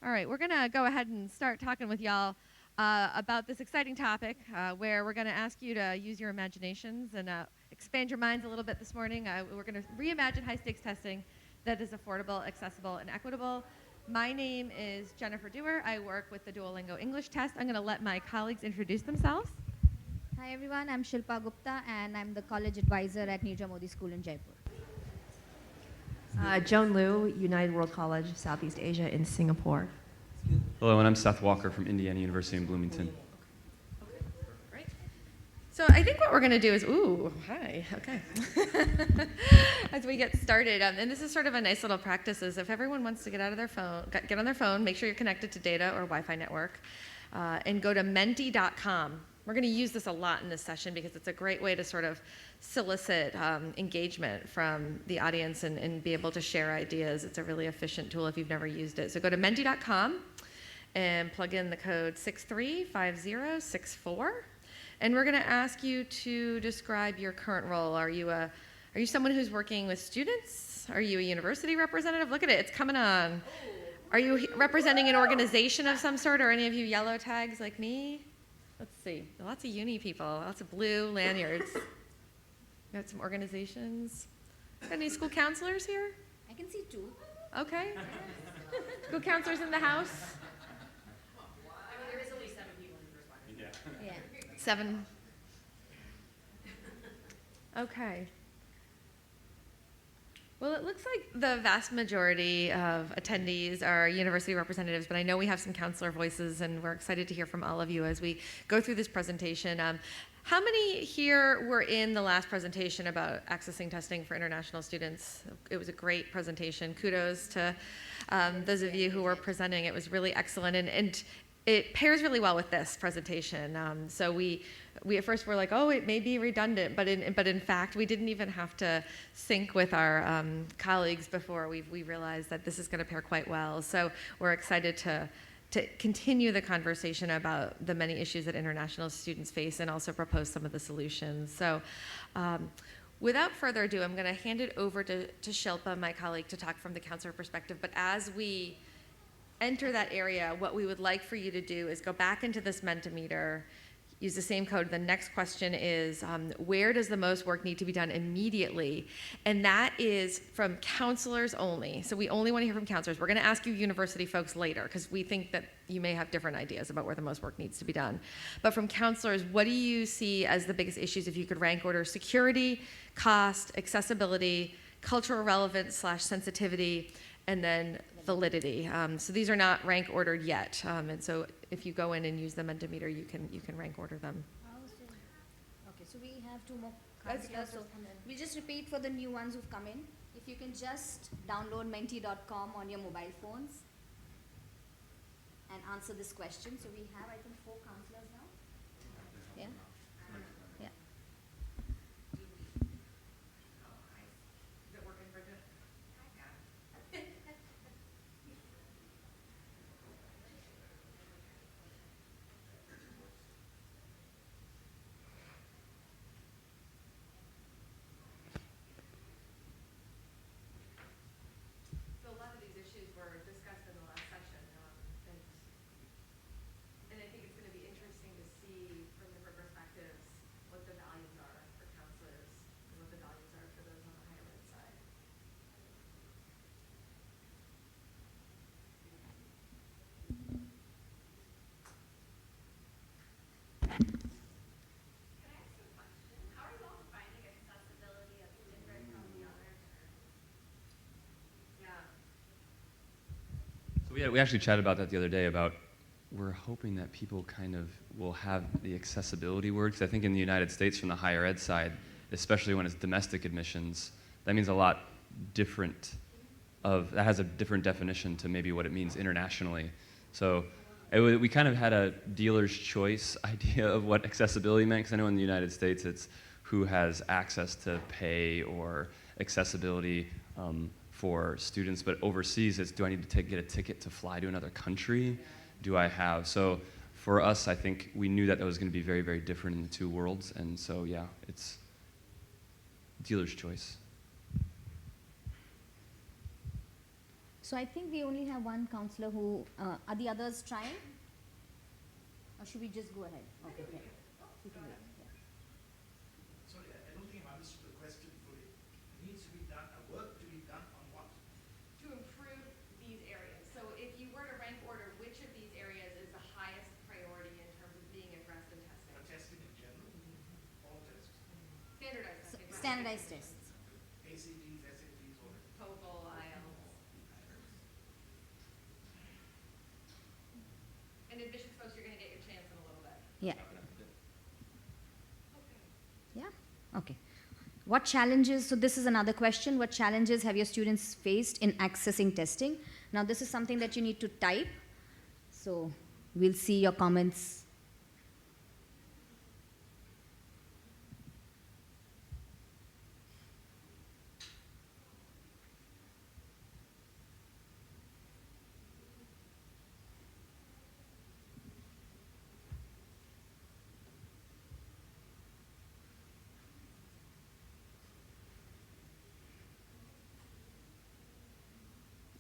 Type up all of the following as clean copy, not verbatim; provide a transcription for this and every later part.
All right, we're going to go ahead and start talking with y'all about this exciting topic where we're going to ask you to use your imaginations and expand your minds a little bit this morning. We're going to reimagine high-stakes testing that is affordable, accessible, and equitable. My name is Jennifer Dewar. I work with the Duolingo English Test. I'm going to let my colleagues introduce themselves. Hi everyone, I'm Shilpa Gupta and I'm the college advisor at Neerja Modi School in Jaipur. Joan Liu, United World College, Southeast Asia in Singapore. Hello, and I'm Seth Walker from Indiana University in Bloomington. Great. So I think what we're going to do is, hi, okay. As we get started, and this is sort of a nice little practice, is if everyone wants to get on their phone, make sure you're connected to data or Wi-Fi network, and go to menti.com. We're going to use this a lot in this session because it's a great way to sort of solicit engagement from the audience and be able to share ideas. It's a really efficient tool if you've never used it. So go to menti.com and plug in the code 635064. And we're going to ask you to describe your current role. Are you someone who's working with students? Are you a university representative? Look at it, it's coming on. Are you representing an organization of some sort, or any of you yellow tags like me? Let's see, lots of uni people, lots of blue lanyards. Got some organizations. Got any school counselors here? I can see two. Okay. School counselors in the house? There is only 7 people in the first one. Yeah. 7. Okay. Well, it looks like the vast majority of attendees are university representatives, but I know we have some counselor voices, and we're excited to hear from all of you as we go through this presentation. How many here were in the last presentation about accessing testing for international students? It was a great presentation. Kudos to those of you who were presenting. It was really excellent, and it pairs really well with this presentation. So we at first were like, oh, it may be redundant, but in fact, we didn't even have to sync with our colleagues before we realized that this is going to pair quite well. So we're excited to continue the conversation about the many issues that international students face and also propose some of the solutions. So without further ado, I'm going to hand it over to Shilpa, my colleague, to talk from the counselor perspective. But as we enter that area, what we would like for you to do is go back into this Mentimeter, use the same code. The next question is, where does the most work need to be done immediately? And that is from counselors only. So we only want to hear from counselors. We're going to ask you university folks later because we think that you may have different ideas about where the most work needs to be done. But from counselors, what do you see as the biggest issues if you could rank order security, cost, accessibility, cultural relevance / sensitivity, and then validity. So these are not rank ordered yet. And so if you go in and use the Mentimeter, you can rank order them. Okay, so we have 2 more counselors. So we'll just repeat for the new ones who've come in. If you can just download menti.com on your mobile phones and answer this question. So we have, I think, 4 counselors now. Yeah? Yeah. Is it working, Bridget? So a lot of these issues were discussed in the last session, and I think it's going to be interesting to see from different perspectives what the values are for counselors and what the values are for those on the higher ed side. So we actually chatted about that the other day about we're hoping that people kind of will have the accessibility word, because I think in the United States from the higher ed side, especially when it's domestic admissions, that means a lot different that has a different definition to maybe what it means internationally. So we kind of had a dealer's choice idea of what accessibility meant, because I know in the United States it's who has access to pay or accessibility for students, but overseas it's do I need to get a ticket to fly to another country? Do I have? So for us, I think we knew that was going to be very, very different in the 2 worlds, and so yeah, it's dealer's choice. So I think we only have one counselor who, are the others trying? Or should we just go ahead? Okay, yeah. You can wait. Yeah. Sorry, I don't think I've understood the question fully. It needs to be done, a work to be done on what? To improve these areas. So if you were to rank order, which of these areas is the highest priority in terms of being addressed in testing? For testing in general? All tests? Standardized testing. right? Standardized tests. ACTs, SATs, all that? TOEFL, IELTS. And admissions folks, you're going to get your chance in a little bit. Yeah. Yeah? Okay. What challenges, so this is another question, what challenges have your students faced in accessing testing? Now this is something that you need to type, so we'll see your comments.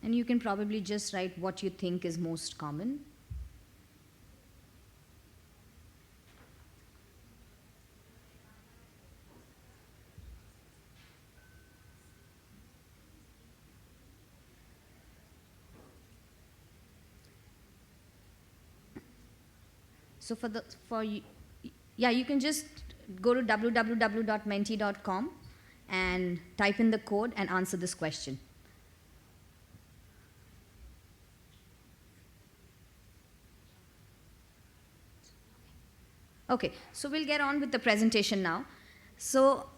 And you can probably just write what you think is most common. So yeah, you can just go to www.menti.com and type in the code and answer this question. Okay, so we'll get on with the presentation now. So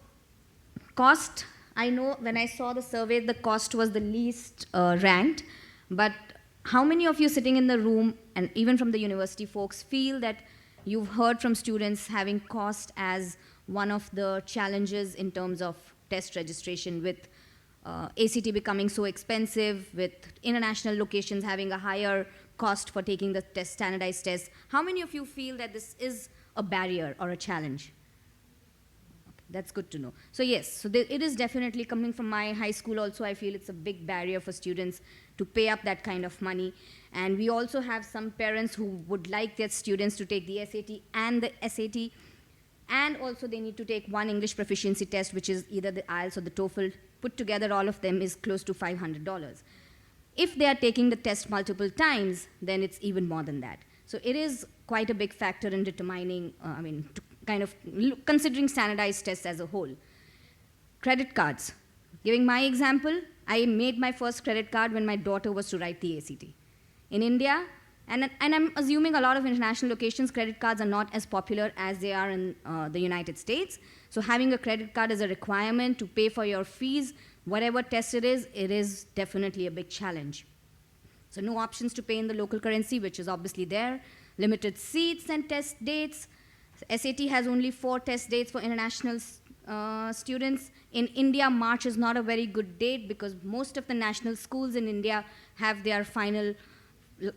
cost, I know when I saw the survey, the cost was the least ranked, but how many of you sitting in the room, and even from the university folks, feel that you've heard from students having cost as one of the challenges in terms of test registration, with ACT becoming so expensive, with international locations having a higher cost for taking the test, standardized tests? How many of you feel that this is a barrier or a challenge? Okay, that's good to know. So yes, so it is definitely coming from my high school also. I feel it's a big barrier for students to pay up that kind of money. And we also have some parents who would like their students to take the SAT and the SAT, and also they need to take one English proficiency test, which is either the IELTS or the TOEFL. Put together, all of them is close to $500. If they are taking the test multiple times, then it's even more than that. So it is quite a big factor in determining, considering standardized tests as a whole. Credit cards. Giving my example, I made my first credit card when my daughter was to write the ACT. In India, and I'm assuming a lot of international locations, credit cards are not as popular as they are in the United States. So having a credit card is a requirement to pay for your fees. Whatever test it is definitely a big challenge. So no options to pay in the local currency, which is obviously there. Limited seats and test dates. SAT has only 4 test dates for international students. In India, March is not a very good date because most of the national schools in India have their final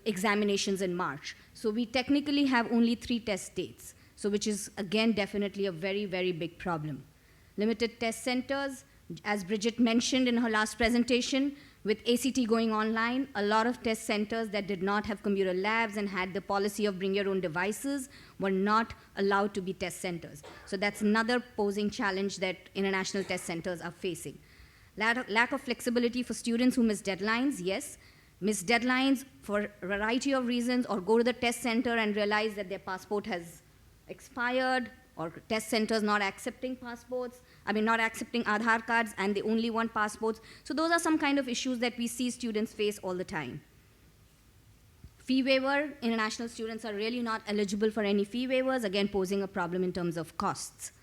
examinations in March. So we technically have only 3 test dates, so which is, again, definitely a very, very big problem. Limited test centers. As Bridget mentioned in her last presentation, with ACT going online, a lot of test centers that did not have computer labs and had the policy of bring your own devices were not allowed to be test centers. So that's another posing challenge that international test centers are facing. Lack of flexibility for students who miss deadlines, yes. Miss deadlines for a variety of reasons, or go to the test center and realize that their passport has expired, or test centers not accepting passports, not accepting Aadhaar cards, and they only want passports. So those are some kind of issues that we see students face all the time. Fee waiver, international students are really not eligible for any fee waivers, again posing a problem in terms of costs.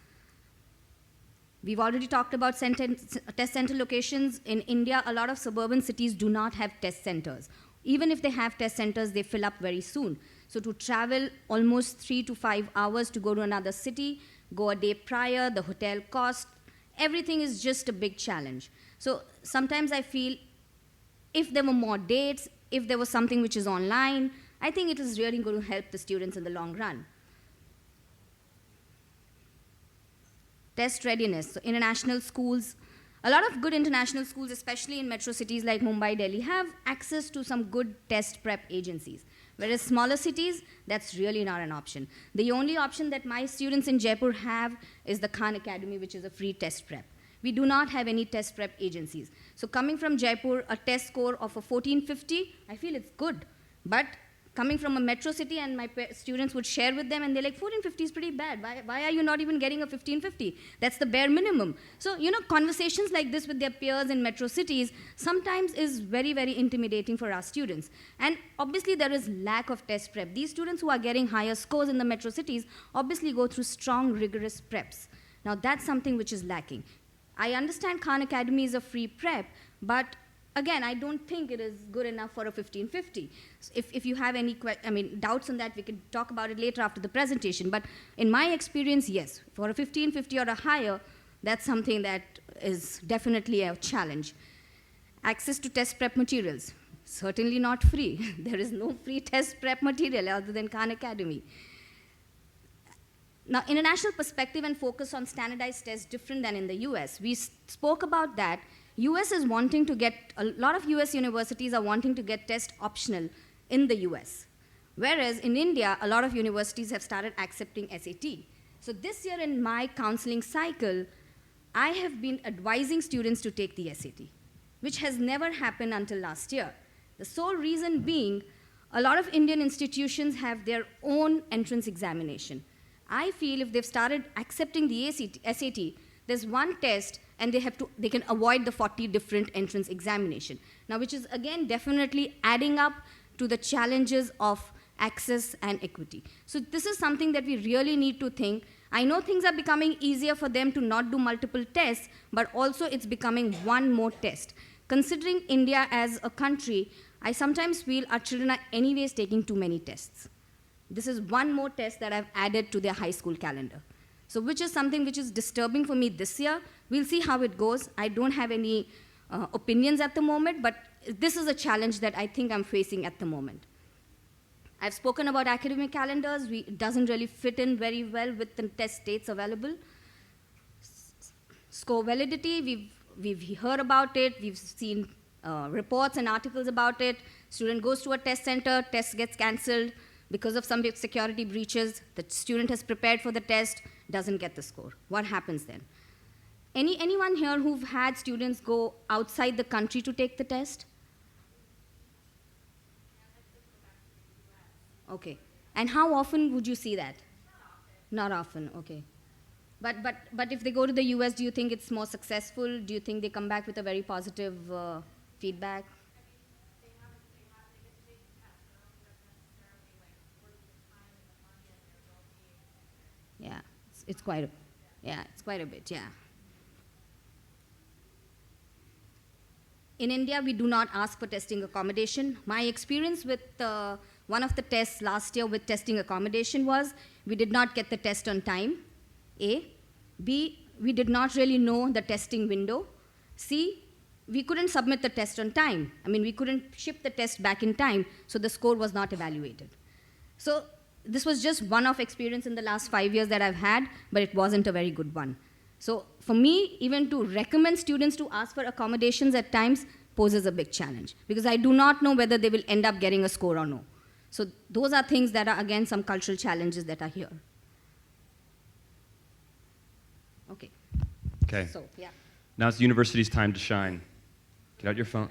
We've already talked about test center locations. In India, a lot of suburban cities do not have test centers. Even if they have test centers, they fill up very soon. So to travel almost 3 to 5 hours to go to another city, go a day prior, the hotel cost, everything is just a big challenge. So sometimes I feel if there were more dates, if there was something which is online, I think it is really going to help the students in the long run. Test readiness. So international schools, A lot of good international schools, especially in metro cities like Mumbai, Delhi, have access to some good test prep agencies. Whereas smaller cities, that's really not an option. The only option that my students in Jaipur have is the Khan Academy, which is a free test prep. We do not have any test prep agencies. So coming from Jaipur, a test score of a 1450, I feel it's good. But coming from a metro city, and my students would share with them, and they're like, 1450 is pretty bad. Why are you not even getting a 1550? That's the bare minimum. So, conversations like this with their peers in metro cities sometimes is very, very intimidating for our students. And obviously, there is lack of test prep. These students who are getting higher scores in the metro cities obviously go through strong, rigorous preps. Now, that's something which is lacking. I understand Khan Academy is a free prep, but again, I don't think it is good enough for a 1550. So if you have any doubts on that, we can talk about it later after the presentation. But in my experience, yes, for a 1550 or a higher, that's something that is definitely a challenge. Access to test prep materials, certainly not free. There is no free test prep material other than Khan Academy. Now, international perspective and focus on standardized tests different than in the US. We spoke about that. US is wanting to get, a lot of US universities are wanting to get test optional in the US. Whereas in India, a lot of universities have started accepting SAT. So this year in my counseling cycle, I have been advising students to take the SAT, which has never happened until last year. The sole reason being, a lot of Indian institutions have their own entrance examination. I feel if they've started accepting the SAT, there's one test and they can avoid the 40 different entrance examination. Now, which is again definitely adding up to the challenges of access and equity. So this is something that we really need to think. I know things are becoming easier for them to not do multiple tests, but also it's becoming one more test. Considering India as a country, I sometimes feel our children are anyways taking too many tests. This is one more test that I've added to their high school calendar. So which is something which is disturbing for me this year. We'll see how it goes. I don't have any opinions at the moment, but this is a challenge that I think I'm facing at the moment. I've spoken about academic calendars. It doesn't really fit in very well with the test dates available. Score validity, we've heard about it. We've seen reports and articles about it. Student goes to a test center, test gets canceled. Because of some security breaches, the student has prepared for the test, doesn't get the score. What happens then? Anyone here who've had students go outside the country to take the test? Okay. And how often would you see that? Not often, okay. But if they go to the US, do you think it's more successful? Do you think they come back with a very positive feedback? Yeah, it's quite a bit, yeah. In India, we do not ask for testing accommodation. My experience with one of the tests last year with testing accommodation was we did not get the test on time, A. B, we did not really know the testing window. C, we couldn't submit the test on time. We couldn't ship the test back in time, so the score was not evaluated. So this was just one-off experience in the last 5 years that I've had, but it wasn't a very good one. So for me, even to recommend students to ask for accommodations at times poses a big challenge, because I do not know whether they will end up getting a score or no. So those are things that are, again, some cultural challenges that are here. Okay. Okay. So, yeah. Now it's the university's time to shine. Get out your phone.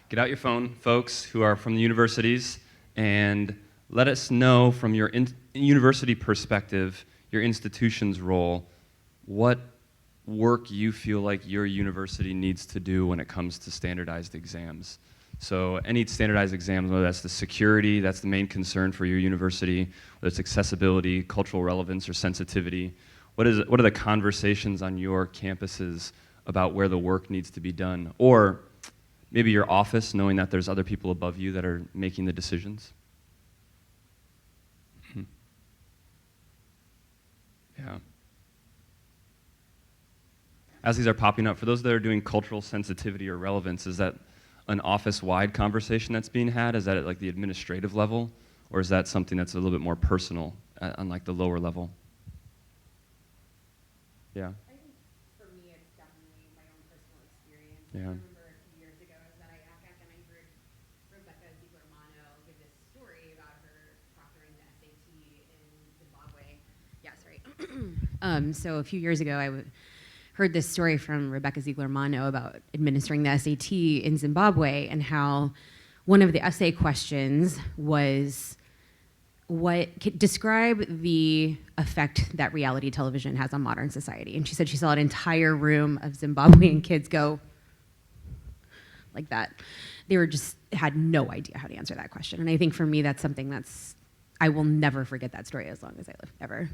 Get out your phone, folks who are from the universities, and let us know from your university perspective, your institution's role, what work you feel like your university needs to do when it comes to standardized exams. So any standardized exams, whether that's the security, that's the main concern for your university, whether it's accessibility, cultural relevance, or sensitivity, what are the conversations on your campuses about where the work needs to be done? Or maybe your office, knowing that there's other people above you that are making the decisions. Yeah. As these are popping up, for those that are doing cultural sensitivity or relevance, is that an office-wide conversation that's being had? Is that at like the administrative level? Or is that something that's a little bit more personal on like the lower level? Yeah. I think for me, it's definitely my own personal Yeah. remember a few years ago, I was at NACAC and I heard Rebecca Ziegler-Mano give this story about her proctoring the SAT in Zimbabwe. Yeah, sorry. So a few years ago, I heard this story from Rebecca Ziegler-Mano about administering the SAT in Zimbabwe and how one of the essay questions was describe the effect that reality television has on modern society. And she said she saw an entire room of Zimbabwean kids go like that. They were just had no idea how to answer that question. And I think for me, that's something I will never forget that story as long as I live, ever.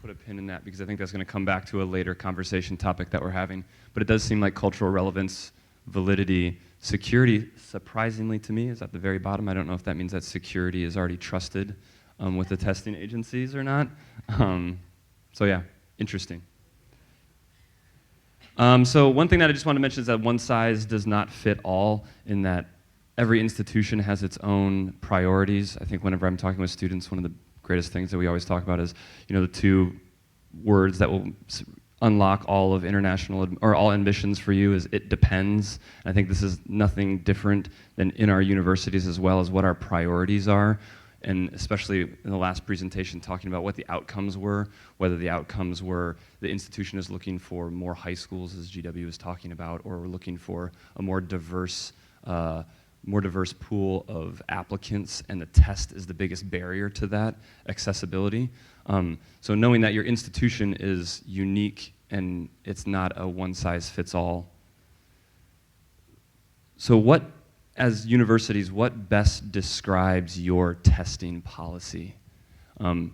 Put a pin in that because I think that's going to come back to a later conversation topic that we're having. But it does seem like cultural relevance, validity, security, surprisingly to me, is at the very bottom. I don't know if that means that security is already trusted with the testing agencies or not. So yeah, interesting. So one thing that I just want to mention is that one size does not fit all, in that every institution has its own priorities. I think whenever I'm talking with students, one of the greatest things that we always talk about is, the two words that will unlock all of international or all admissions for you is it depends. And I think this is nothing different than in our universities as well as what our priorities are. And especially in the last presentation, talking about what the outcomes were, whether the outcomes were the institution is looking for more high schools, as GW was talking about, or we're looking for a more diverse pool of applicants, and the test is the biggest barrier to that accessibility. So knowing that your institution is unique and it's not a one-size-fits-all. So as universities, what best describes your testing policy? That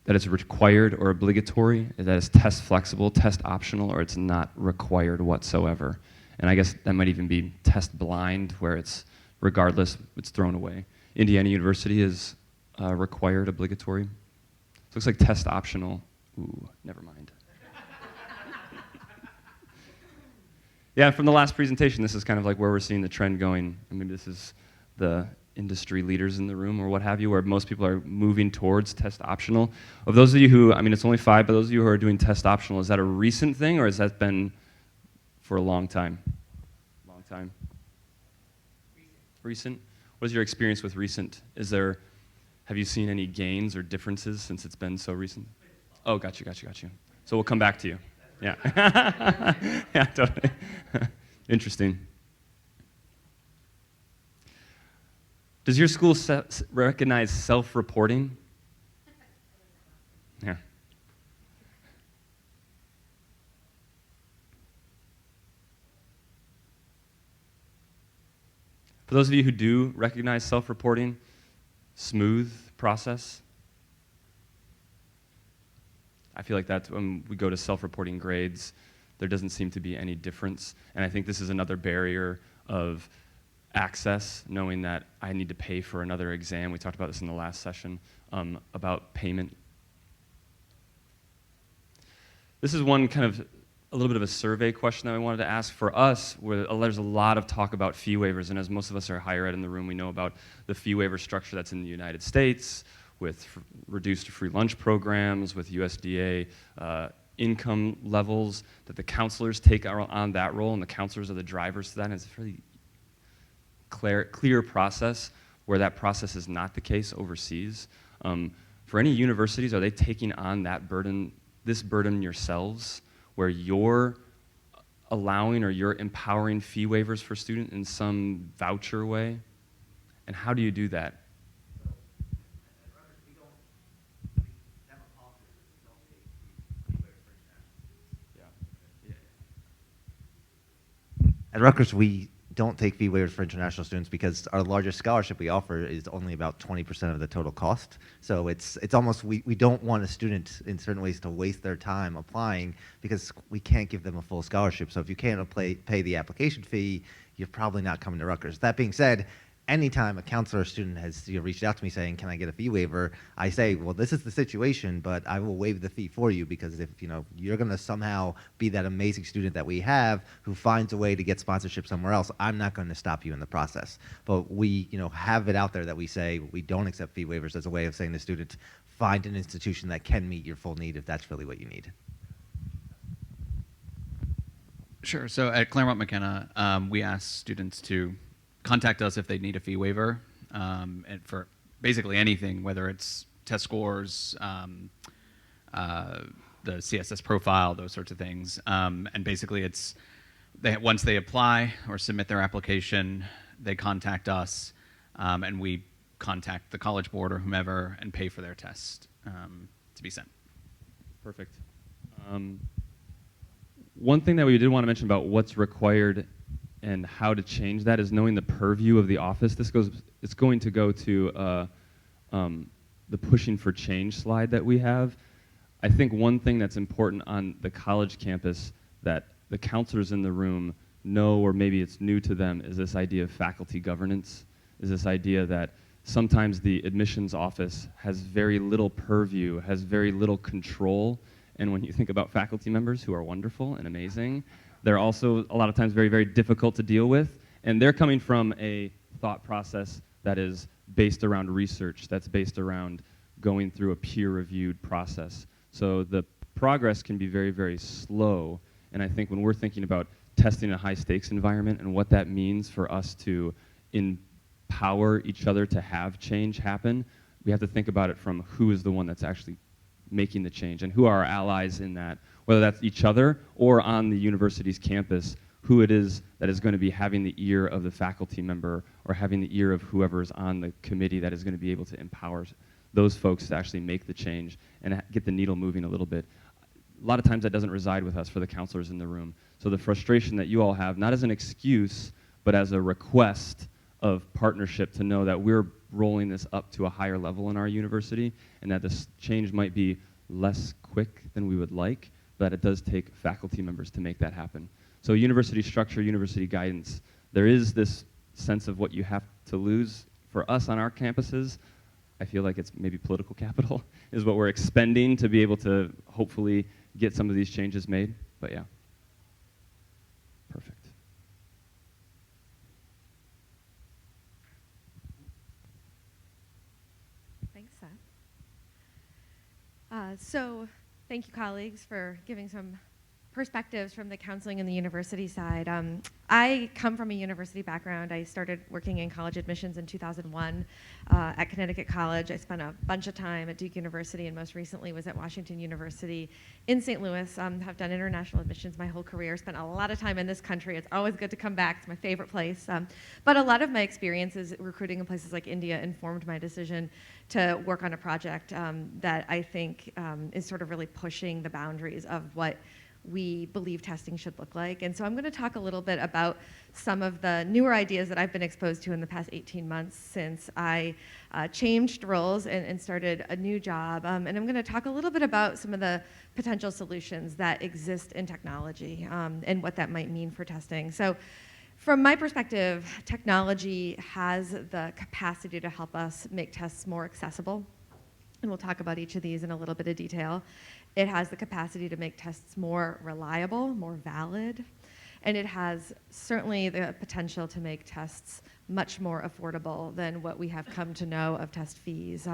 it's required or obligatory, that it's test flexible, test optional, or it's not required whatsoever. And I guess that might even be test blind, where it's regardless, it's thrown away. Indiana University is required, obligatory. It looks like test optional. Ooh, never mind. Yeah, from the last presentation, this is kind of like where we're seeing the trend going. I mean, this is the industry leaders in the room or what have you, where most people are moving towards test optional. Of those of you who, it's only 5, but those of you who are doing test optional, is that a recent thing or has that been for a long time? Long time? Recent? What is your experience with recent? Have you seen any gains or differences since it's been so recent? Oh, got you. So we'll come back to you. Yeah. Yeah, totally. Interesting. Does your school recognize self-reporting? Yeah. For those of you who do recognize self-reporting, smooth process. I feel like that's when we go to self-reporting grades, there doesn't seem to be any difference. And I think this is another barrier of access, knowing that I need to pay for another exam. We talked about this in the last session, about payment. This is one kind of a little bit of a survey question that I wanted to ask. For us, there's a lot of talk about fee waivers, and as most of us are higher ed in the room, we know about the fee waiver structure that's in the United States, with reduced free lunch programs, with USDA income levels, that the counselors take on that role, and the counselors are the drivers to that, and it's a really clear process where that process is not the case overseas. For any universities, are they taking on this burden yourselves, where you're allowing or you're empowering fee waivers for students in some voucher way? And how do you do that? At Rutgers, we don't take fee waivers for international students because our largest scholarship we offer is only about 20% of the total cost. So it's almost, we don't want a student in certain ways to waste their time applying because we can't give them a full scholarship. So if you can't pay the application fee, you're probably not coming to Rutgers. That being said, anytime a counselor or student has reached out to me saying, can I get a fee waiver? I say, well, this is the situation, but I will waive the fee for you because if you're going to somehow be that amazing student that we have who finds a way to get sponsorship somewhere else, I'm not going to stop you in the process. But we have it out there that we say we don't accept fee waivers as a way of saying to students, find an institution that can meet your full need if that's really what you need. Sure. So at Claremont McKenna, we ask students to contact us if they need a fee waiver, and for basically anything, whether it's test scores, the CSS profile, those sorts of things. And basically, it's once they apply or submit their application, they contact us, and we contact the College Board or whomever and pay for their test to be sent. Perfect. One thing that we did want to mention about what's required and how to change that is knowing the purview of the office. It's going to go to the pushing for change slide that we have. I think one thing that's important on the college campus that the counselors in the room know, or maybe it's new to them, is this idea of faculty governance, is this idea that sometimes the admissions office has very little purview, has very little control. And when you think about faculty members who are wonderful and amazing, they're also a lot of times very, very difficult to deal with. And they're coming from a thought process that is based around research, that's based around going through a peer-reviewed process. So the progress can be very, very slow. And I think when we're thinking about testing a high-stakes environment and what that means for us to empower each other to have change happen, we have to think about it from who is the one that's actually making the change and who are our allies in that, whether that's each other or on the university's campus, who it is that is going to be having the ear of the faculty member or having the ear of whoever is on the committee that is going to be able to empower those folks to actually make the change and get the needle moving a little bit. A lot of times that doesn't reside with us for the counselors in the room. So the frustration that you all have, not as an excuse, but as a request of partnership to know that we're rolling this up to a higher level in our university and that this change might be less quick than we would like, but it does take faculty members to make that happen. So university structure, university guidance, there is this sense of what you have to lose. For us on our campuses, I feel like it's maybe political capital is what we're expending to be able to hopefully get some of these changes made. But yeah, perfect. Thanks, Seth. So thank you, colleagues, for giving some perspectives from the counseling and the university side. I come from a university background. I started working in college admissions in 2001 at Connecticut College. I spent a bunch of time at Duke University and most recently was at Washington University in St. Louis. Have done international admissions my whole career, spent a lot of time in this country. It's always good to come back. It's my favorite place. But a lot of my experiences recruiting in places like India informed my decision to work on a project that I think is sort of really pushing the boundaries of what we believe testing should look like. And so I'm going to talk a little bit about some of the newer ideas that I've been exposed to in the past 18 months since I changed roles and started a new job. And I'm going to talk a little bit about some of the potential solutions that exist in technology and what that might mean for testing. So from my perspective, technology has the capacity to help us make tests more accessible. And we'll talk about each of these in a little bit of detail. It has the capacity to make tests more reliable, more valid, and it has certainly the potential to make tests much more affordable than what we have come to know of test fees.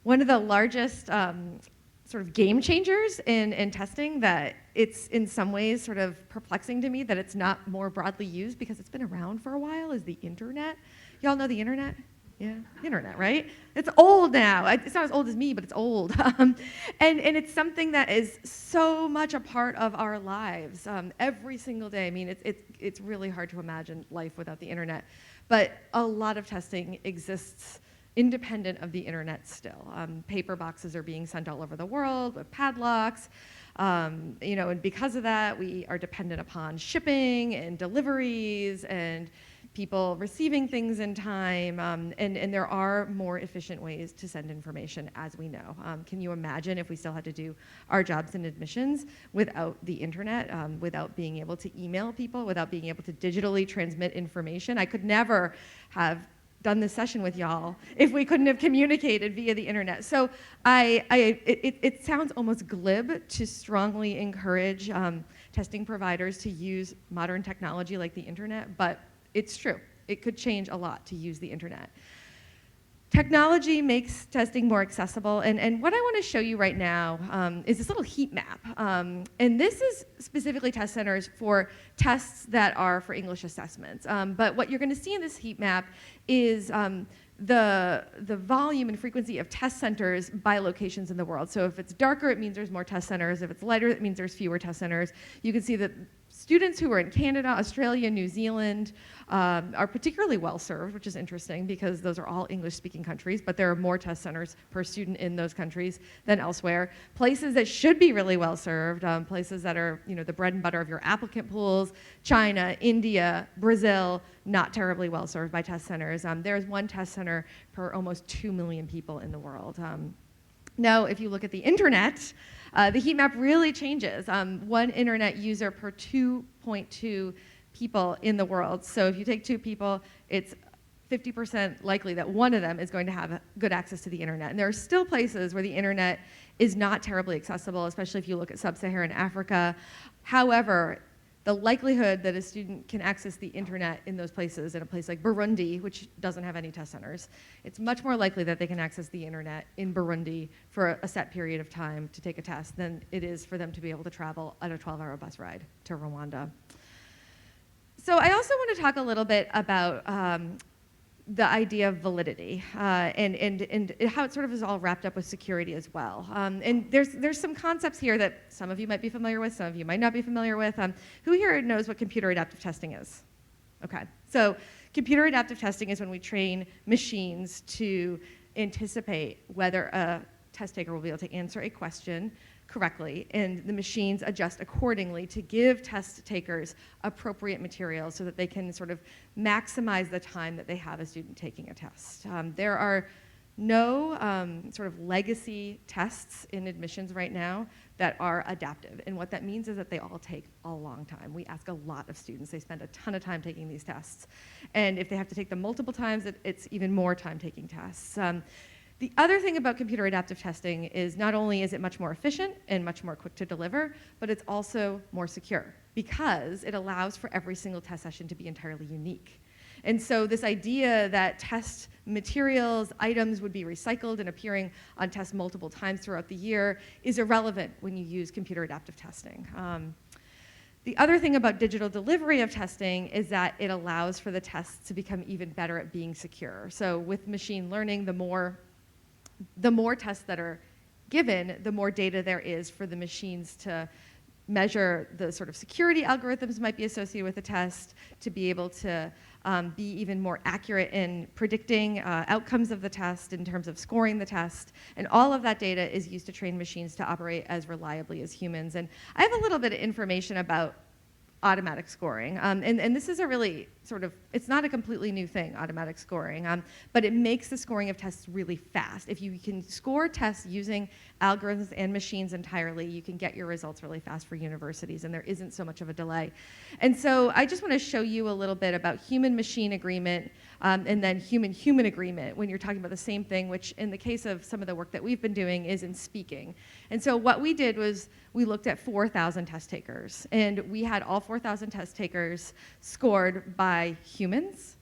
One of the largest sort of game changers in testing that it's in some ways sort of perplexing to me that it's not more broadly used because it's been around for a while is the internet. Y'all know the internet? Yeah, internet, right? It's old now. It's not as old as me, but it's old. And it's something that is so much a part of our lives every single day. I mean, it's really hard to imagine life without the internet. But a lot of testing exists independent of the internet still. Paper boxes are being sent all over the world with padlocks. And because of that, we are dependent upon shipping and deliveries and people receiving things in time, and there are more efficient ways to send information, as we know. Can you imagine if we still had to do our jobs in admissions without the internet, without being able to email people, without being able to digitally transmit information? I could never have done this session with y'all if we couldn't have communicated via the internet. So it sounds almost glib to strongly encourage testing providers to use modern technology like the internet, but it's true. It could change a lot to use the internet. Technology makes testing more accessible, and what I want to show you right now is this little heat map. And this is specifically test centers for tests that are for English assessments. But what you're going to see in this heat map is the volume and frequency of test centers by locations in the world. So if it's darker, it means there's more test centers. If it's lighter, it means there's fewer test centers. You can see that students who are in Canada, Australia, New Zealand are particularly well served, which is interesting because those are all English-speaking countries, but there are more test centers per student in those countries than elsewhere. Places that should be really well served, places that are the bread and butter of your applicant pools, China, India, Brazil, not terribly well served by test centers. There's one test center per almost 2 million people in the world. Now, if you look at the internet, the heat map really changes. One internet user per 2.2 people in the world. So if you take 2 people, it's 50% likely that one of them is going to have good access to the internet. And there are still places where the internet is not terribly accessible, especially if you look at sub-Saharan Africa. However, the likelihood that a student can access the internet in those places, in a place like Burundi, which doesn't have any test centers, it's much more likely that they can access the internet in Burundi for a set period of time to take a test than it is for them to be able to travel on a 12-hour bus ride to Rwanda. So I also want to talk a little bit about the idea of validity and how it sort of is all wrapped up with security as well. And there's some concepts here that some of you might be familiar with, some of you might not be familiar with. Who here knows what computer adaptive testing is? Okay, so computer adaptive testing is when we train machines to anticipate whether a test taker will be able to answer a question correctly, and the machines adjust accordingly to give test takers appropriate material so that they can sort of maximize the time that they have a student taking a test. There are no sort of legacy tests in admissions right now that are adaptive, and what that means is that they all take a long time. We ask a lot of students. They spend a ton of time taking these tests, and if they have to take them multiple times, it's even more time taking tests. The other thing about computer adaptive testing is not only is it much more efficient and much more quick to deliver, but it's also more secure because it allows for every single test session to be entirely unique. And so this idea that test materials, items would be recycled and appearing on tests multiple times throughout the year is irrelevant when you use computer adaptive testing. The other thing about digital delivery of testing is that it allows for the tests to become even better at being secure. So with machine learning, the more tests that are given, the more data there is for the machines to measure the sort of security algorithms might be associated with the test, to be able to be even more accurate in predicting outcomes of the test in terms of scoring the test. And all of that data is used to train machines to operate as reliably as humans. And I have a little bit of information about automatic scoring. And this is a really sort of, it's not a completely new thing, automatic scoring, but it makes the scoring of tests really fast. If you can score tests using algorithms and machines entirely, you can get your results really fast for universities, and there isn't so much of a delay. And so I just want to show you a little bit about human-machine agreement and then human-human agreement when you're talking about the same thing, which in the case of some of the work that we've been doing is in speaking. And so what we did was we looked at 4,000 test takers, and we had all 4,000 test takers scored by humans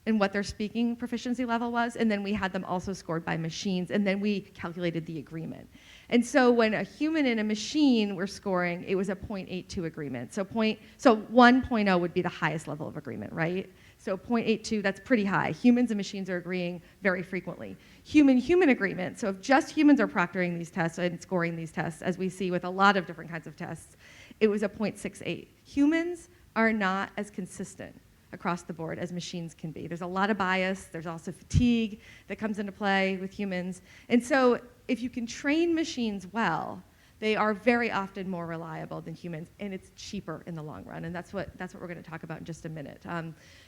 and what their speaking proficiency level was, and then we had them also scored by machines, and then we calculated the agreement. And so when a human and a machine were scoring, it was a 0.82 agreement. So 1.0 would be the highest level of agreement, right? So 0.82, that's pretty high. Humans and machines are agreeing very frequently. Human-human agreement, so if just humans are proctoring these tests and scoring these tests, as we see with a lot of different kinds of tests, it was a 0.68. Humans are not as consistent across the board as machines can be. There's a lot of bias. There's also fatigue that comes into play with humans. And so if you can train machines well, they are very often more reliable than humans, and it's cheaper in the long run. And that's what we're going to talk about in just a minute.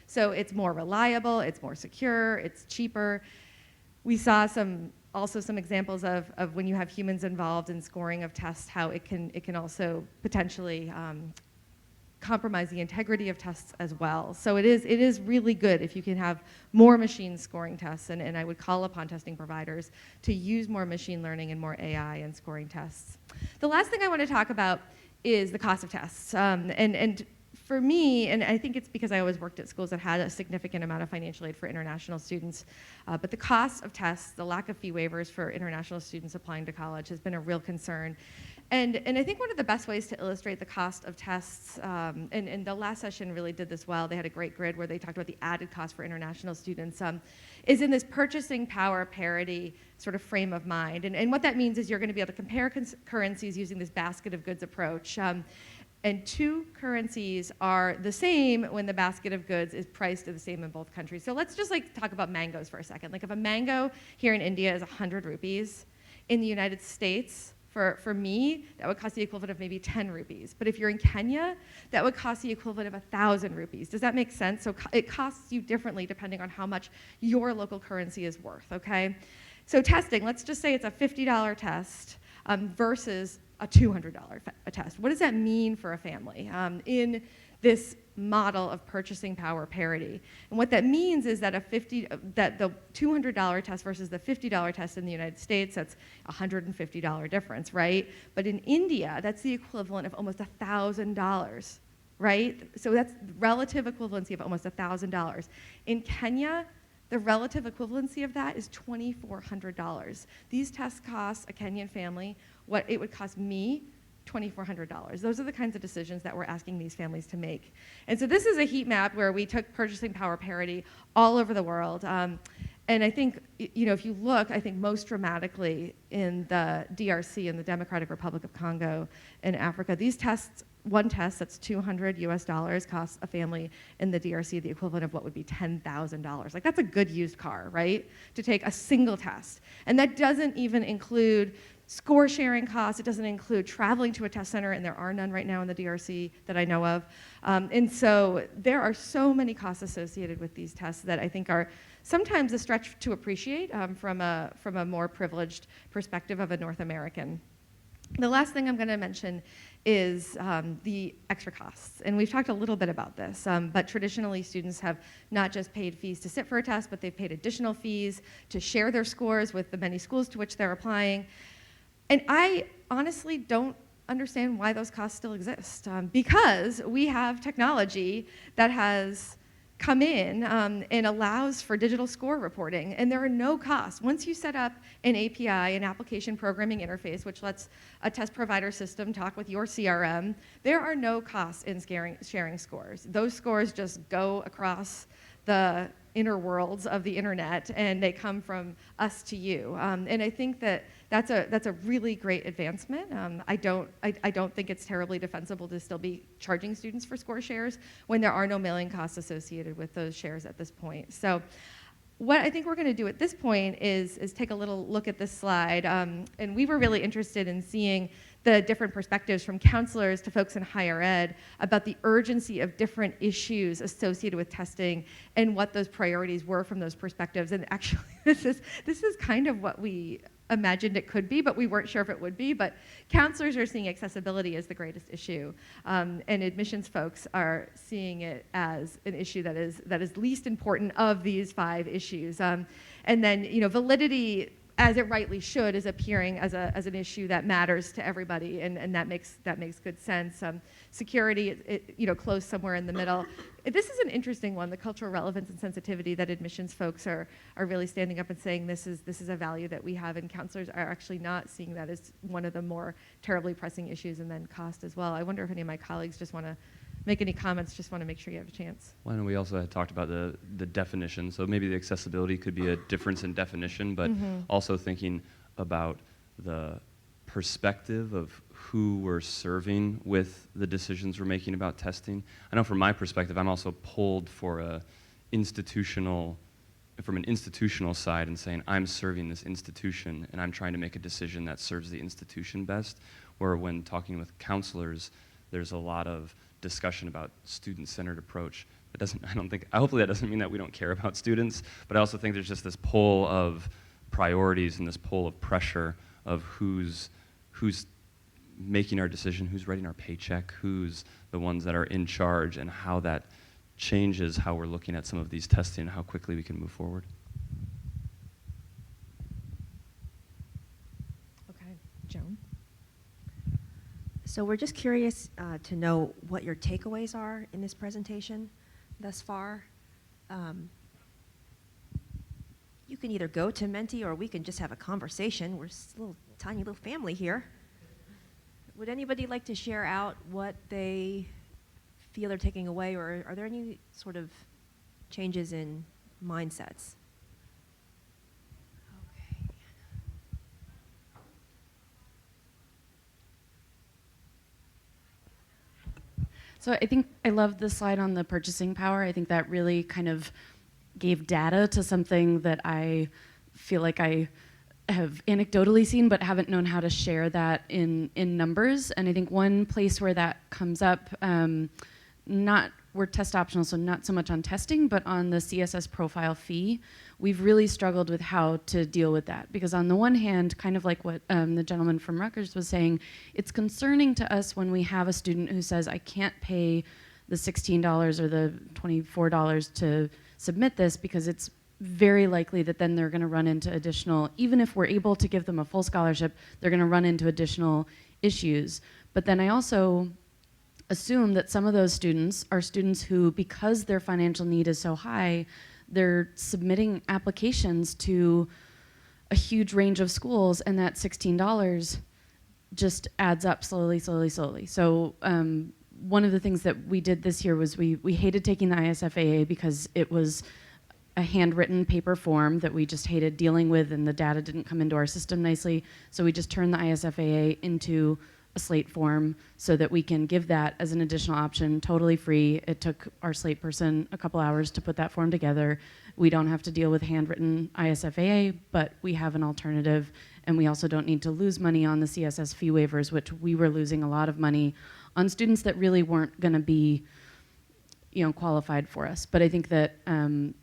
So it's more reliable, it's more secure, it's cheaper. We saw also some examples of when you have humans involved in scoring of tests, how it can also potentially compromise the integrity of tests as well. So it is really good if you can have more machines scoring tests, and I would call upon testing providers to use more machine learning and more AI in scoring tests. The last thing I want to talk about is the cost of tests. And for me, and I think it's because I always worked at schools that had a significant amount of financial aid for international students, but the cost of tests, the lack of fee waivers for international students applying to college has been a real concern. And I think one of the best ways to illustrate the cost of tests, and the last session really did this well, they had a great grid where they talked about the added cost for international students, is in this purchasing power parity sort of frame of mind. And what that means is you're going to be able to compare currencies using this basket of goods approach. And two currencies are the same when the basket of goods is priced the same in both countries. So let's just like talk about mangoes for a second. Like if a mango here in India is 100 rupees, in the United States, for me, that would cost the equivalent of maybe 10 rupees. But if you're in Kenya, that would cost the equivalent of 1,000 rupees. Does that make sense? So it costs you differently depending on how much your local currency is worth, okay? So testing, let's just say it's a $50 test versus a $200 test. What does that mean for a family in this model of purchasing power parity? And what that means is that that the $200 test versus the $50 test in the United States, that's a $150 difference, right? But in India, that's the equivalent of almost $1,000, right? So that's relative equivalency of almost $1,000. In Kenya, the relative equivalency of that is $2,400. These tests cost a Kenyan family what it would cost me, $2,400. Those are the kinds of decisions that we're asking these families to make. And so this is a heat map where we took purchasing power parity all over the world. And I think, if you look, I think most dramatically in the DRC, in the Democratic Republic of Congo in Africa, these tests, one test that's $200 US costs a family in the DRC the equivalent of what would be $10,000. Like that's a good used car, right? To take a single test. And that doesn't even include score sharing costs. It doesn't include traveling to a test center, and there are none right now in the DRC that I know of. And so there are so many costs associated with these tests that I think are sometimes a stretch to appreciate from a more privileged perspective of a North American. The last thing I'm going to mention is the extra costs. And we've talked a little bit about this, but traditionally students have not just paid fees to sit for a test, but they've paid additional fees to share their scores with the many schools to which they're applying. And I honestly don't understand why those costs still exist, because we have technology that has come in and allows for digital score reporting, and there are no costs. Once you set up an API, an application programming interface, which lets a test provider system talk with your CRM, there are no costs in sharing scores. Those scores just go across the inner worlds of the internet, and they come from us to you. And I think that that's a really great advancement. I don't think it's terribly defensible to still be charging students for score shares when there are no mailing costs associated with those shares at this point. So what I think we're going to do at this point is take a little look at this slide. And we were really interested in seeing the different perspectives from counselors to folks in higher ed about the urgency of different issues associated with testing and what those priorities were from those perspectives. And actually, this is kind of what we imagined it could be, but we weren't sure if it would be. But counselors are seeing accessibility as the greatest issue, and admissions folks are seeing it as an issue that is least important of these 5 issues. And then validity, as it rightly should, is appearing as an issue that matters to everybody, and that makes good sense. Security, close somewhere in the middle. This is an interesting one, the cultural relevance and sensitivity that admissions folks are really standing up and saying this is a value that we have, and counselors are actually not seeing that as one of the more terribly pressing issues, and then cost as well. I wonder if any of my colleagues just want to make any comments, just want to make sure you have a chance. Well, and we also had talked about the definition, so maybe the accessibility could be a difference in definition, but also thinking about the perspective of who we're serving with the decisions we're making about testing. I know from my perspective, I'm also pulled from an institutional side and saying, I'm serving this institution and I'm trying to make a decision that serves the institution best, where when talking with counselors, there's a lot of discussion about student-centered approach. Hopefully that doesn't mean that we don't care about students, but I also think there's just this pull of priorities and this pull of pressure of who's making our decision, who's writing our paycheck, who's the ones that are in charge, and how that changes how we're looking at some of these testing and how quickly we can move forward. Okay, Joan? So we're just curious to know what your takeaways are in this presentation thus far. You can either go to Menti or we can just have a conversation. We're a little tiny little family here. Would anybody like to share out what they feel they're taking away, or are there any sort of changes in mindsets? Okay. So I think I love the slide on the purchasing power. I think that really kind of gave data to something that I feel like I have anecdotally seen but haven't known how to share that in numbers. And I think one place where that comes up, we're test optional, so not so much on testing, but on the CSS profile fee, we've really struggled with how to deal with that. Because on the one hand, kind of like what the gentleman from Rutgers was saying, it's concerning to us when we have a student who says, I can't pay the $16 or the $24 to submit this, because it's very likely that then they're going to run into additional, even if we're able to give them a full scholarship, they're going to run into additional issues. But then I also assume that some of those students are students who, because their financial need is so high, they're submitting applications to a huge range of schools, and that $16 just adds up slowly, slowly, slowly. So one of the things that we did this year was we hated taking the ISFAA because it was a handwritten paper form that we just hated dealing with, and the data didn't come into our system nicely. So we just turned the ISFAA into a slate form so that we can give that as an additional option, totally free. It took our slate person a couple hours to put that form together. We don't have to deal with handwritten ISFAA, but we have an alternative, and we also don't need to lose money on the CSS fee waivers, which we were losing a lot of money on students that really weren't going to be, qualified for us. But I think that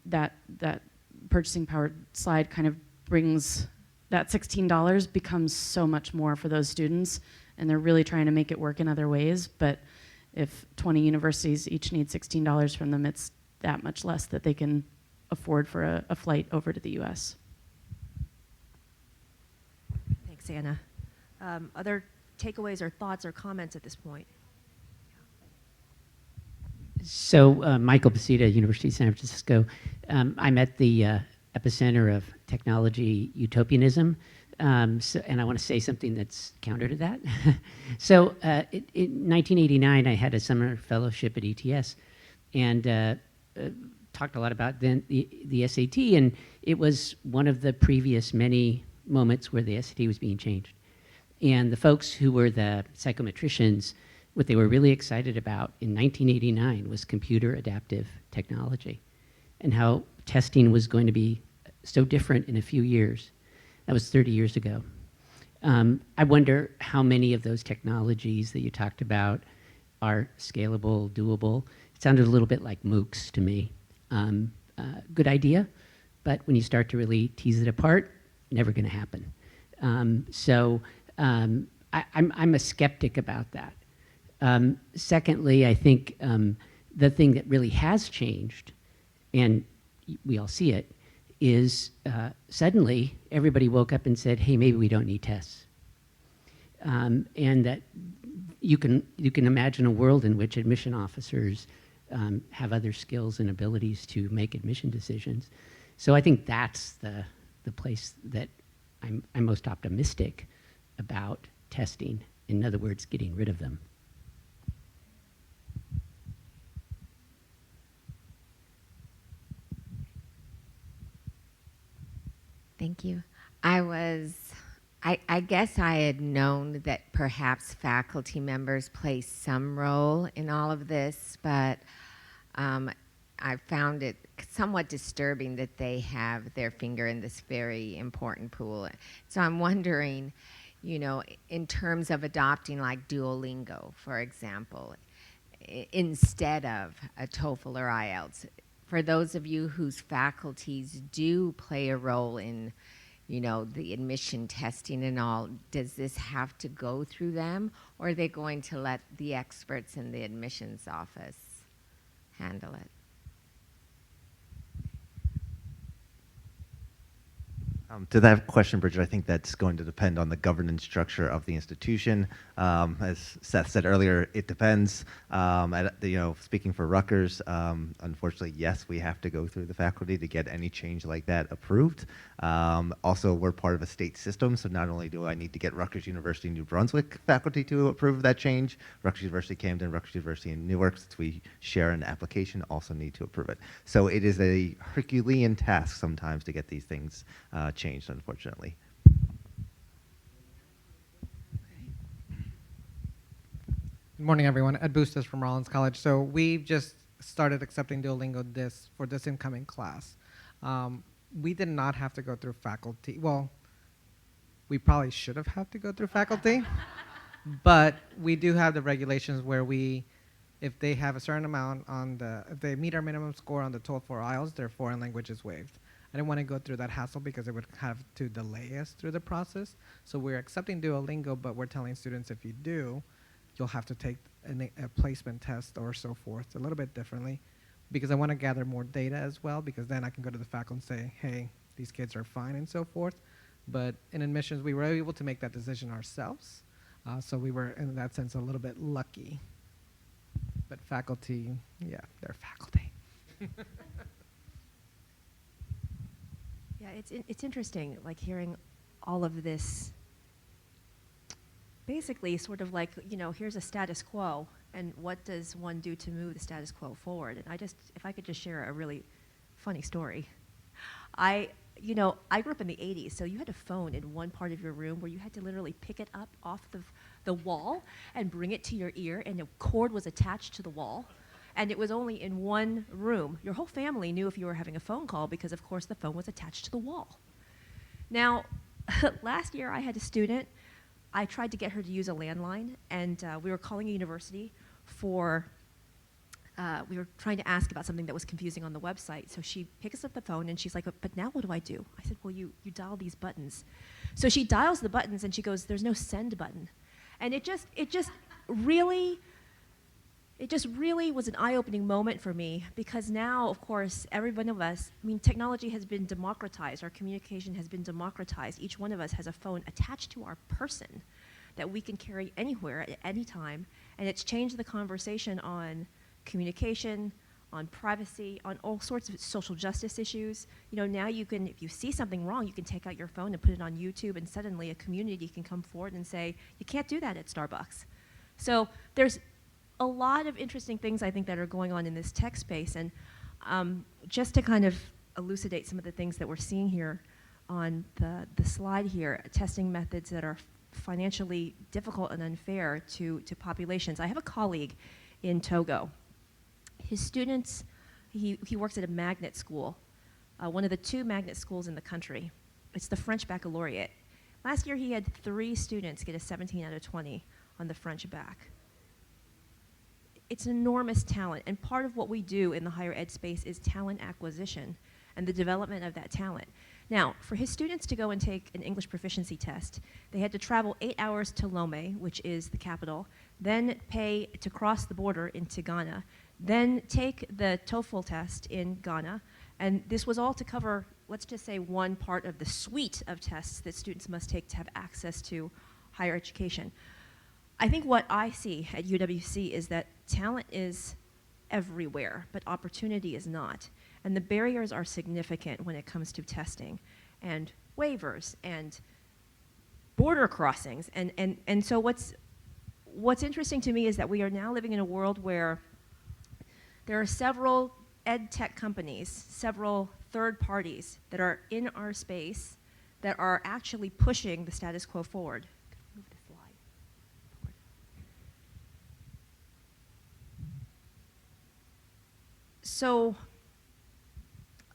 that purchasing power slide kind of brings that $16 becomes so much more for those students, and they're really trying to make it work in other ways. But if 20 universities each need $16 from them, it's that much less that they can afford for a flight over to the US. Thanks, Anna. Other takeaways or thoughts or comments at this point? So, Michael Basita, University of San Francisco. I'm at the epicenter of technology utopianism, and I want to say something that's counter to that. So, in 1989, I had a summer fellowship at ETS, and talked a lot about then the SAT, and it was one of the previous many moments where the SAT was being changed. And the folks who were the psychometricians, what they were really excited about in 1989 was computer adaptive technology and how testing was going to be so different in a few years. That was 30 years ago. I wonder how many of those technologies that you talked about are scalable, doable. It sounded a little bit like MOOCs to me. Good idea, but when you start to really tease it apart, never going to happen. I'm a skeptic about that. Secondly, I think the thing that really has changed, and we all see it, is suddenly everybody woke up and said, hey, maybe we don't need tests. And that you can imagine a world in which admission officers have other skills and abilities to make admission decisions. So I think that's the place that I'm most optimistic about testing. In other words, getting rid of them. Thank you. I guess I had known that perhaps faculty members play some role in all of this, but I found it somewhat disturbing that they have their finger in this very important pool. So I'm wondering, in terms of adopting like Duolingo, for example, instead of a TOEFL or IELTS, for those of you whose faculties do play a role in, the admission testing and all, does this have to go through them, or are they going to let the experts in the admissions office handle it? To that question, Bridget, I think that's going to depend on the governance structure of the institution. As Seth said earlier, it depends. Speaking for Rutgers, unfortunately, yes, we have to go through the faculty to get any change like that approved. Also, we're part of a state system, so not only do I need to get Rutgers University New Brunswick faculty to approve that change, Rutgers University Camden, Rutgers University in Newark, since we share an application, also need to approve it. So it is a Herculean task sometimes to get these things changed, unfortunately. Good morning, everyone. Ed Bustos from Rollins College. So we've just started accepting Duolingo for this incoming class. We did not have to go through faculty. Well, we probably should have had to go through faculty, but we do have the regulations where if they have a certain amount if they meet our minimum score on the TOEFL or IELTS, their foreign language is waived. I didn't want to go through that hassle because it would have to delay us through the process. So we're accepting Duolingo, but we're telling students if you do, you'll have to take a placement test or so forth, a little bit differently, because I want to gather more data as well, because then I can go to the faculty and say, hey, these kids are fine and so forth. But in admissions, we were able to make that decision ourselves. So we were, in that sense, a little bit lucky. But faculty, yeah, they're faculty. Yeah, it's interesting, like hearing all of this. Basically, sort of like, here's a status quo, and what does one do to move the status quo forward? And if I could just share a really funny story. I grew up in the 80s, so you had a phone in one part of your room where you had to literally pick it up off the wall and bring it to your ear, and a cord was attached to the wall. And it was only in one room. Your whole family knew if you were having a phone call because, of course, the phone was attached to the wall. Now, last year I had a student. I tried to get her to use a landline, and we were calling a university we were trying to ask about something that was confusing on the website. So she picks up the phone, and she's like, but now what do I do? I said, well, you dial these buttons. So she dials the buttons, and she goes, there's no send button. And it just really was an eye-opening moment for me, because now, of course, every one of us, technology has been democratized. Our communication has been democratized. Each one of us has a phone attached to our person that we can carry anywhere at any time, and it's changed the conversation on communication, on privacy, on all sorts of social justice issues. Now you can, if you see something wrong, you can take out your phone and put it on YouTube, and suddenly a community can come forward and say, you can't do that at Starbucks. So there's a lot of interesting things, I think, that are going on in this tech space. And just to kind of elucidate some of the things that we're seeing here on the slide here, testing methods that are financially difficult and unfair to populations. I have a colleague in Togo. His students, he works at a magnet school, one of the 2 magnet schools in the country. It's the French baccalaureate. Last year he had 3 students get a 17 out of 20 on the French bac. It's enormous talent, and part of what we do in the higher ed space is talent acquisition and the development of that talent. Now, for his students to go and take an English proficiency test, they had to travel 8 hours to Lomé, which is the capital, then pay to cross the border into Ghana, then take the TOEFL test in Ghana, and this was all to cover, let's just say, one part of the suite of tests that students must take to have access to higher education. I think what I see at UWC is that talent is everywhere, but opportunity is not. And the barriers are significant when it comes to testing and waivers and border crossings. And so what's interesting to me is that we are now living in a world where there are several ed tech companies, several third parties that are in our space that are actually pushing the status quo forward. Move the slide forward. So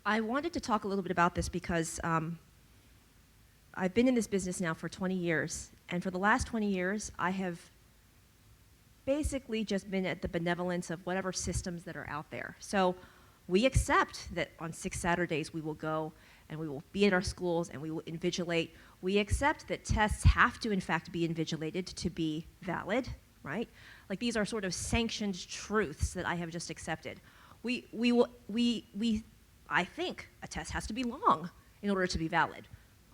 I wanted to talk a little bit about this because I've been in this business now for 20 years, and for the last 20 years, I have basically just been at the benevolence of whatever systems that are out there. So we accept that on 6 Saturdays we will go and we will be at our schools and we will invigilate. We accept that tests have to, in fact, be invigilated to be valid, right? Like, these are sort of sanctioned truths that I have just accepted. I think a test has to be long in order to be valid.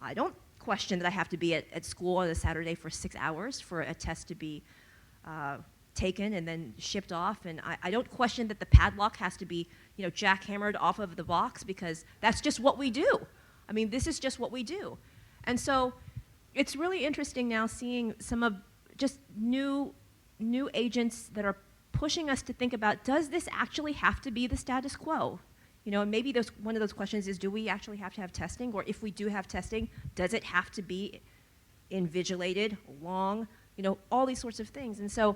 I don't question that I have to be at school on a Saturday for 6 hours for a test to be taken and then shipped off. And I don't question that the padlock has to be, jackhammered off of the box, because that's just what we do. I mean, this is just what we do. And so it's really interesting now seeing some of just new agents that are pushing us to think about, does this actually have to be the status quo? And maybe one of those questions is, do we actually have to have testing? Or if we do have testing, does it have to be invigilated, long, all these sorts of things. And so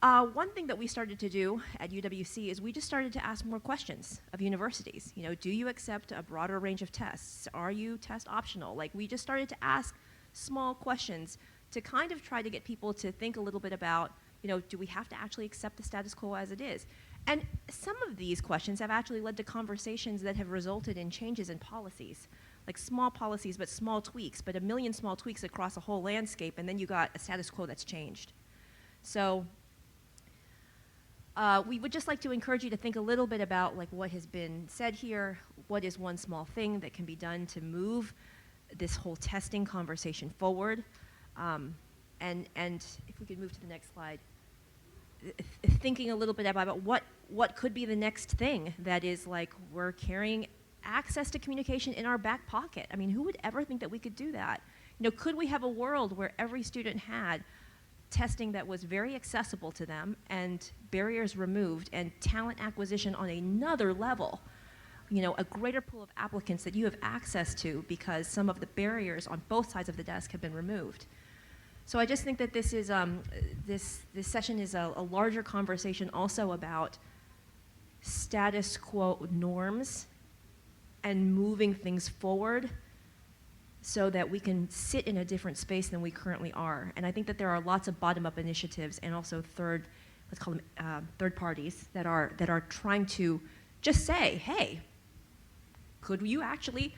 one thing that we started to do at UWC is we just started to ask more questions of universities. Do you accept a broader range of tests? Are you test optional? Like, we just started to ask small questions to kind of try to get people to think a little bit about, do we have to actually accept the status quo as it is? And some of these questions have actually led to conversations that have resulted in changes in policies, like small policies, but small tweaks, but a million small tweaks across a whole landscape, and then you got a status quo that's changed. So we would just like to encourage you to think a little bit about like what has been said here, what is one small thing that can be done to move this whole testing conversation forward, and if we could move to the next slide. Thinking a little bit about what could be the next thing that is like we're carrying access to communication in our back pocket. I mean, who would ever think that we could do that? Could we have a world where every student had testing that was very accessible to them and barriers removed and talent acquisition on another level? A greater pool of applicants that you have access to because some of the barriers on both sides of the desk have been removed. So I just think that this is this session is a larger conversation also about status quo norms and moving things forward so that we can sit in a different space than we currently are. And I think that there are lots of bottom-up initiatives and also let's call them third parties that are trying to just say, hey, could you actually,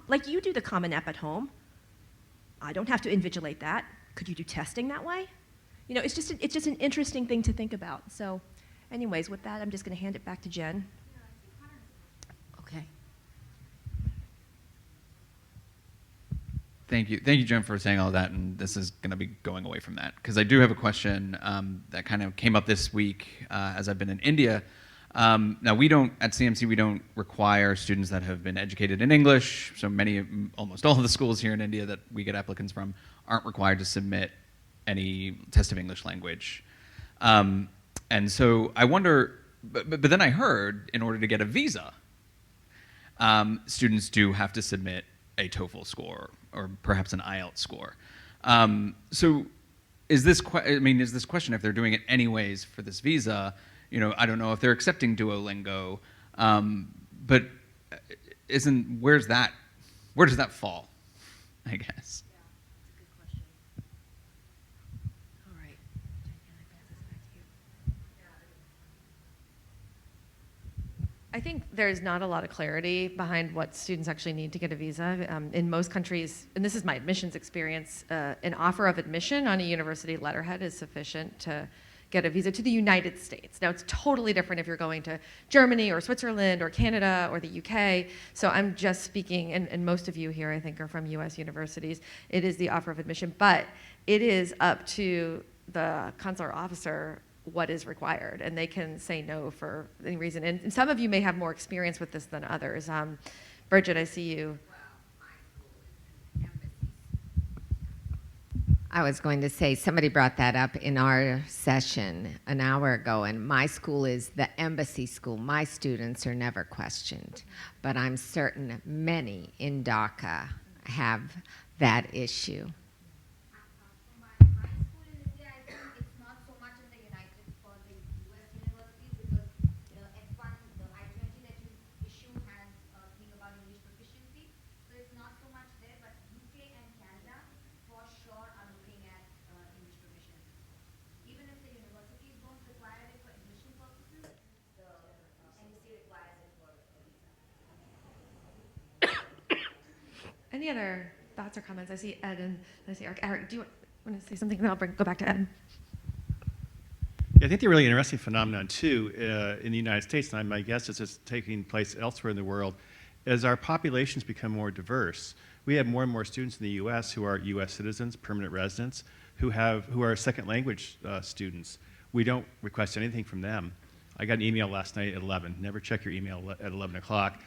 like you do the Common App at home, I don't have to invigilate that. Could you do testing that way? It's just an interesting thing to think about. So anyways, with that, I'm just going to hand it back to Jen. Okay. Thank you, Jen, for saying all that, and this is going to be going away from that, because I do have a question that kind of came up this week as I've been in India. Now, at CMC, we don't require students that have been educated in English, so almost all of the schools here in India that we get applicants from aren't required to submit any test of English language. And so I wonder, but then I heard in order to get a visa, students do have to submit a TOEFL score or perhaps an IELTS score. So is this question, if they're doing it anyways for this visa, I don't know if they're accepting Duolingo, but where does that fall, I guess? Yeah, that's a good question. All right. Jen, can I pass this back to you? I think there's not a lot of clarity behind what students actually need to get a visa. In most countries, and this is my admissions experience, an offer of admission on a university letterhead is sufficient to get a visa to the United States. Now, it's totally different if you're going to Germany or Switzerland or Canada or the UK. So I'm just speaking, and most of you here, I think, are from US universities. It is the offer of admission, but it is up to the consular officer what is required, and they can say no for any reason. And some of you may have more experience with this than others. Bridget, I see you. I was going to say, somebody brought that up in our session an hour ago, and my school is the embassy school. My students are never questioned, but I'm certain many in Dhaka have that issue. My school in India, I think it's not so much in the United for the US universities, because the F1, the I-20 that you issue has a thing about English proficiency. So it's not so much there, but UK and Canada for sure are looking at English proficiency. Even if the universities don't require it for admission purposes, the embassy requires it for a visa. Any other thoughts or comments? I see Ed and I see Eric. Eric, do you want to say something? Then I'll go back to Ed. Yeah, I think the really interesting phenomenon, too, in the United States, and my guess is it's taking place elsewhere in the world, as our populations become more diverse, we have more and more students in the U.S. who are U.S. citizens, permanent residents, who are second language students. We don't request anything from them. I got an email last night at 11. Never check your email at 11 o'clock.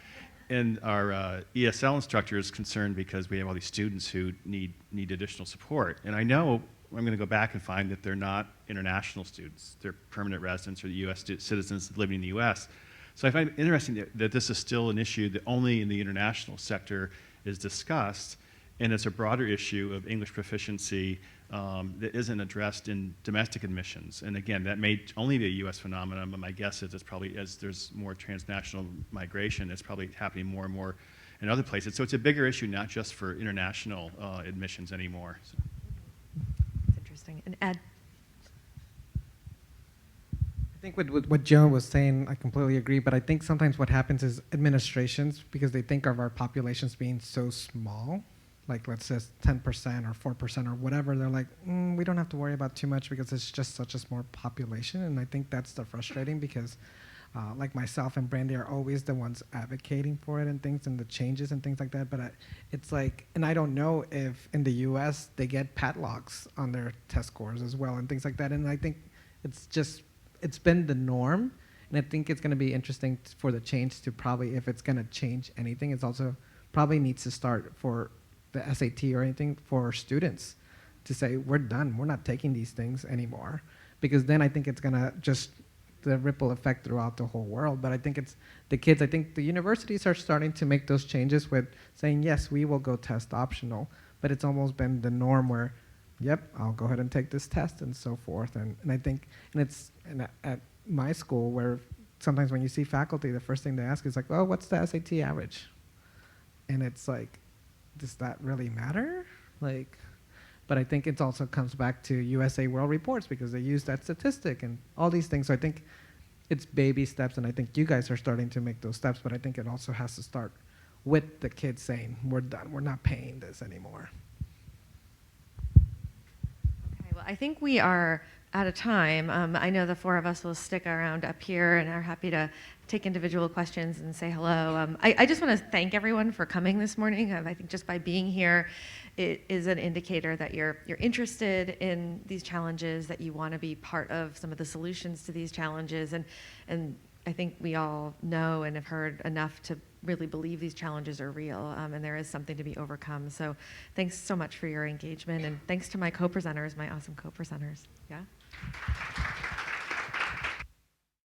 And our ESL instructor is concerned because we have all these students who need additional support. And I know I'm going to go back and find that they're not international students. They're permanent residents or the U.S. citizens living in the U.S. So I find it interesting that this is still an issue that only in the international sector is discussed, and it's a broader issue of English proficiency that isn't addressed in domestic admissions. And again, that may only be a U.S. phenomenon, but my guess is it's probably, as there's more transnational migration, it's probably happening more and more in other places. So it's a bigger issue, not just for international admissions anymore. So. That's interesting. And Ed? I think with what Joan was saying, I completely agree, but I think sometimes what happens is administrations, because they think of our populations being so small, like let's say 10% or 4% or whatever, they're like, we don't have to worry about too much because it's just such a small population. And I think that's the frustrating because like myself and Brandy are always the ones advocating for it and things and the changes and things like that. But it's like, and I don't know if in the US they get padlocks on their test scores as well and things like that. And I think it's been the norm. And I think it's going to be interesting for the change to probably, if it's going to change anything, it's also probably needs to start for the SAT or anything for students to say, we're done. We're not taking these things anymore. Because then I think it's going to just the ripple effect throughout the whole world. But I think it's the kids, I think the universities are starting to make those changes with saying, yes, we will go test optional. But it's almost been the norm where, yep, I'll go ahead and take this test and so forth. And I think, and it's at my school where sometimes when you see faculty, the first thing they ask is like, oh, what's the SAT average? And it's like, does that really matter? Like, but I think it also comes back to USA World Reports because they use that statistic and all these things. So I think it's baby steps, and I think you guys are starting to make those steps, but I think it also has to start with the kids saying, we're done, we're not paying this anymore. Okay, well, I think we are out of time. I know the four of us will stick around up here and are happy to take individual questions and say hello. I just want to thank everyone for coming this morning. I think just by being here, it is an indicator that you're interested in these challenges, that you want to be part of some of the solutions to these challenges, and I think we all know and have heard enough to really believe these challenges are real, and there is something to be overcome. So thanks so much for your engagement, and thanks to my co-presenters, my awesome co-presenters. Yeah.